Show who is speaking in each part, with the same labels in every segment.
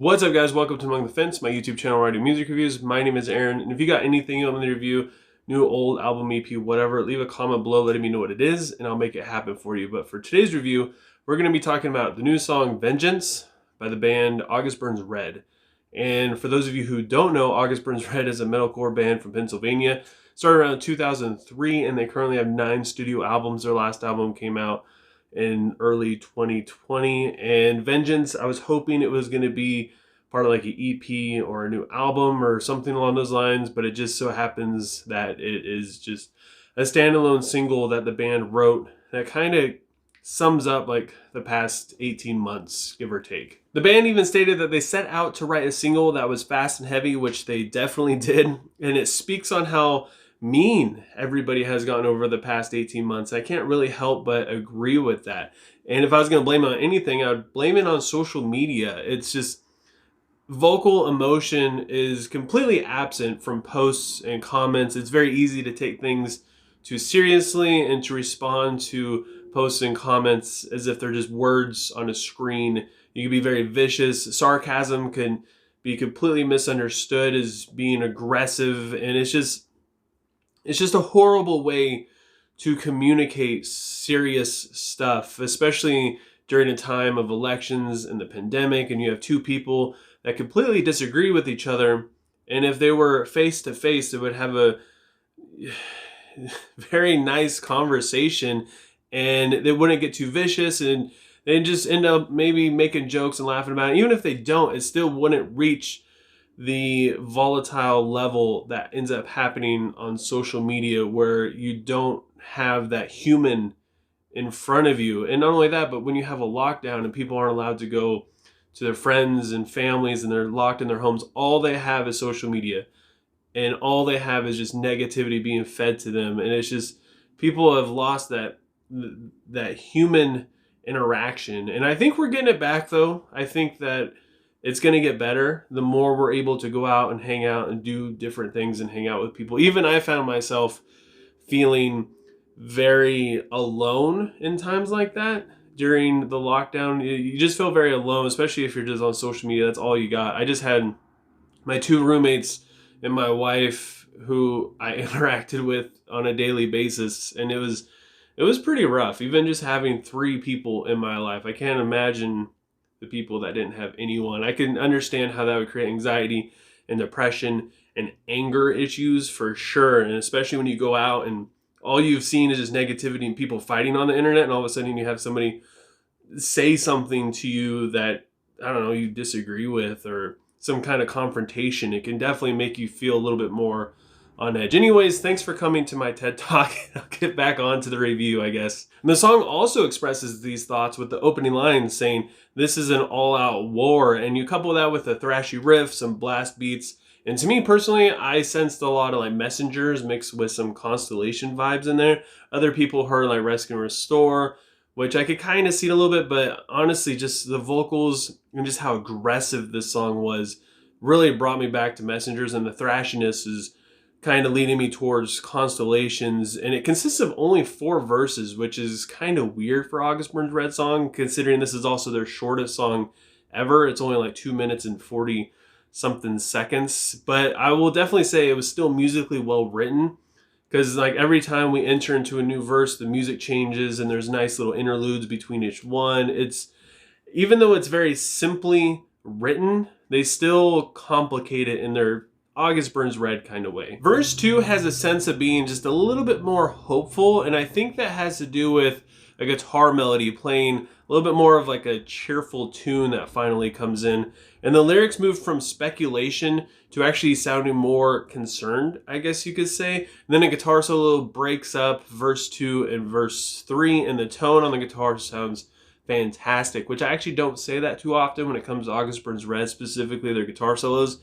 Speaker 1: What's up, guys? Welcome to Among the Fence, my YouTube channel where I do music reviews. My name is Aaron, and if you got anything you want me to review, new, old, album, EP, whatever, leave a comment below letting me know what it is, and I'll make it happen for you. But for today's review, we're going to be talking about the new song Vengeance by the band August Burns Red. And for those of you who don't know, August Burns Red is a metalcore band from Pennsylvania. Started around 2003, and they currently have 9 studio albums. Their last album came out in early 2020. And Vengeance, I was hoping it was going to be part of like an EP or a new album or something along those lines, but it just so happens that it is just a standalone single that the band wrote that kind of sums up like the past 18 months, give or take. The band even stated that they set out to write a single that was fast and heavy, which they definitely did, and it speaks on how mean everybody has gotten over the past 18 months. I can't really help but agree with that. And if I was going to blame it on anything, I would blame it on social media. It's just vocal emotion is completely absent from posts and comments. It's very easy to take things too seriously and to respond to posts and comments as if they're just words on a screen. You can be very vicious. Sarcasm can be completely misunderstood as being aggressive, and it's just a horrible way to communicate serious stuff, especially during a time of elections and the pandemic, and you have two people that completely disagree with each other, and if they were face to face, they would have a very nice conversation, and they wouldn't get too vicious, and they just end up maybe making jokes and laughing about it. Even if they don't, it still wouldn't reach the volatile level that ends up happening on social media, where you don't have that human in front of you. And not only that, but when you have a lockdown and people aren't allowed to go to their friends and families and they're locked in their homes, all they have is social media, and all they have is just negativity being fed to them. And it's just, people have lost that human interaction. And I think we're getting it back, though. I think that it's going to get better the more we're able to go out and hang out and do different things and hang out with people. Even I found myself feeling very alone in times like that during the lockdown. You just feel very alone, especially if you're just on social media. That's all you got. I just had my 2 roommates and my wife who I interacted with on a daily basis, and it was pretty rough. Even just having 3 people in my life. I can't imagine the people that didn't have anyone. I can understand how that would create anxiety and depression and anger issues for sure, and especially when you go out and all you've seen is just negativity and people fighting on the internet, and all of a sudden you have somebody say something to you that, I don't know, you disagree with, or some kind of confrontation. It can definitely make you feel a little bit more on edge. Anyways, thanks for coming to my TED Talk. I'll get back on to the review, I guess. And the song also expresses these thoughts with the opening line saying, "This is an all-out war," and you couple that with a thrashy riff, some blast beats. And to me personally, I sensed a lot of like Messengers mixed with some Constellation vibes in there. Other people heard like Rescue and Restore, which I could kind of see it a little bit, but honestly, just the vocals and just how aggressive this song was really brought me back to Messengers, and the thrashiness is kind of leading me towards Constellations. And it consists of only 4 verses, which is kind of weird for August Burns Red song, considering this is also their shortest song ever. It's only like 2 minutes and 40 something seconds, but I will definitely say it was still musically well written, because like every time we enter into a new verse, the music changes and there's nice little interludes between each one. It's, even though it's very simply written, they still complicate it in their August Burns Red kind of way. Verse 2 has a sense of being just a little bit more hopeful, and I think that has to do with a guitar melody playing a little bit more of like a cheerful tune that finally comes in. And the lyrics move from speculation to actually sounding more concerned, I guess you could say. And then a guitar solo breaks up verse 2 and verse 3, and the tone on the guitar sounds fantastic, which I actually don't say that too often when it comes to August Burns Red, specifically their guitar solos.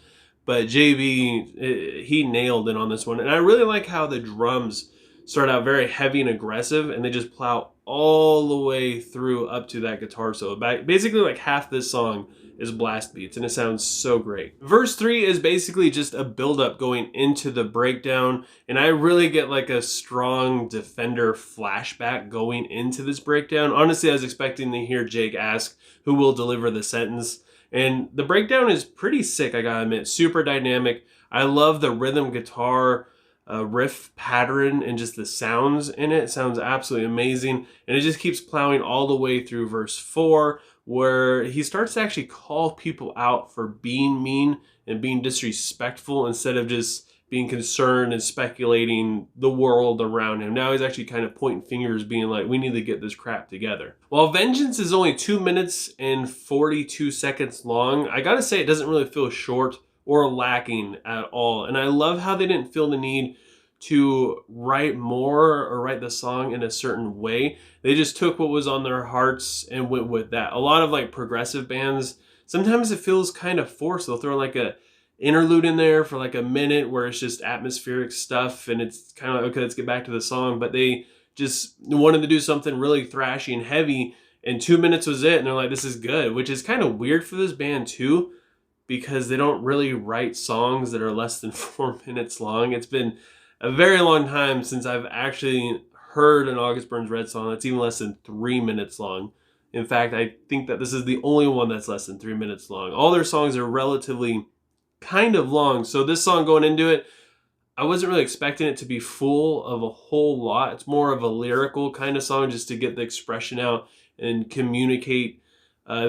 Speaker 1: But JB, he nailed it on this one. And I really like how the drums start out very heavy and aggressive, and they just plow all the way through up to that guitar solo. Basically, like half this song is blast beats, and it sounds so great. Verse 3 is basically just a build-up going into the breakdown, and I really get like a strong Defender flashback going into this breakdown. Honestly, I was expecting to hear Jake ask who will deliver the sentence, And the breakdown is pretty sick, I gotta admit. Super dynamic. I love the rhythm guitar riff pattern and just the sounds in it. It sounds absolutely amazing. And it just keeps plowing all the way through verse 4, where he starts to actually call people out for being mean and being disrespectful instead of just being concerned and speculating the world around him. Now he's actually kind of pointing fingers, being like, we need to get this crap together. While Vengeance is only 2 minutes and 42 seconds long, I gotta say it doesn't really feel short or lacking at all. And I love how they didn't feel the need to write more or write the song in a certain way. They just took what was on their hearts and went with that. A lot of like progressive bands, sometimes it feels kind of forced. They'll throw like a interlude in there for like a minute where it's just atmospheric stuff and it's kind of like, okay, let's get back to the song. But they just wanted to do something really thrashy and heavy, and 2 minutes was it, and they're like, this is good, which is kind of weird for this band too, because they don't really write songs that are less than 4 minutes long. It's been a very long time since I've actually heard an August Burns Red song that's even less than 3 minutes long. In fact, I think that this is the only one that's less than 3 minutes long. All their songs are relatively kind of long. So this song, going into it, I wasn't really expecting it to be full of a whole lot. It's more of a lyrical kind of song just to get the expression out and communicate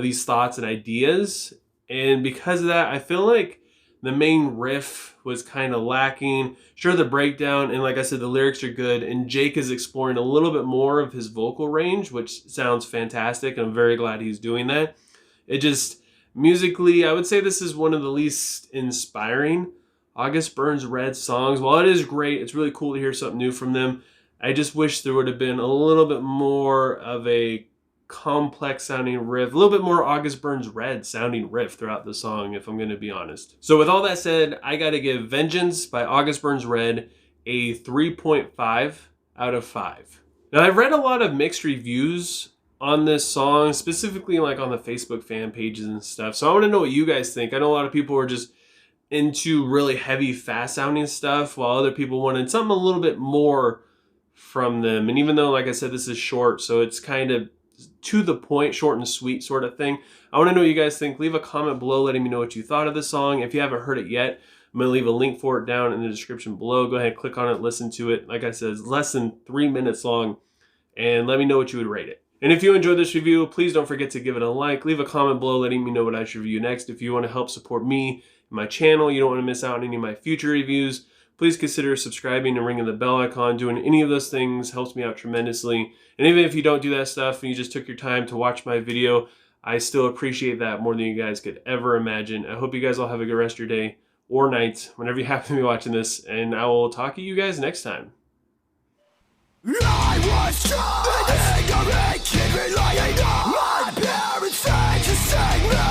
Speaker 1: these thoughts and ideas. And because of that, I feel like the main riff was kind of lacking. Sure, the breakdown, and like I said, the lyrics are good. And Jake is exploring a little bit more of his vocal range, which sounds fantastic. I'm very glad he's doing that. It just, musically, I would say this is one of the least inspiring August Burns Red songs. While it is great, it's really cool to hear something new from them. I just wish there would have been a little bit more of a complex sounding riff, a little bit more August Burns Red sounding riff throughout the song, if I'm going to be honest. So with all that said, I got to give Vengeance by August Burns Red a 3.5 out of 5. Now, I've read a lot of mixed reviews on this song, specifically like on the Facebook fan pages and stuff. So I want to know what you guys think. I know a lot of people are just into really heavy, fast sounding stuff, while other people wanted something a little bit more from them. And even though, like I said, this is short, so it's kind of to the point, short and sweet sort of thing. I want to know what you guys think. Leave a comment below letting me know what you thought of the song. If you haven't heard it yet, I'm going to leave a link for it down in the description below. Go ahead, click on it, listen to it. Like I said, it's less than 3 minutes long, and let me know what you would rate it. And if you enjoyed this review, please don't forget to give it a like. Leave a comment below letting me know what I should review next. If you want to help support me and my channel, you don't want to miss out on any of my future reviews, please consider subscribing and ringing the bell icon. Doing any of those things helps me out tremendously. And even if you don't do that stuff and you just took your time to watch my video, I still appreciate that more than you guys could ever imagine. I hope you guys all have a good rest of your day or night, whenever you happen to be watching this, and I will talk to you guys next time.
Speaker 2: I was trying to make me lying. My parents said to save me.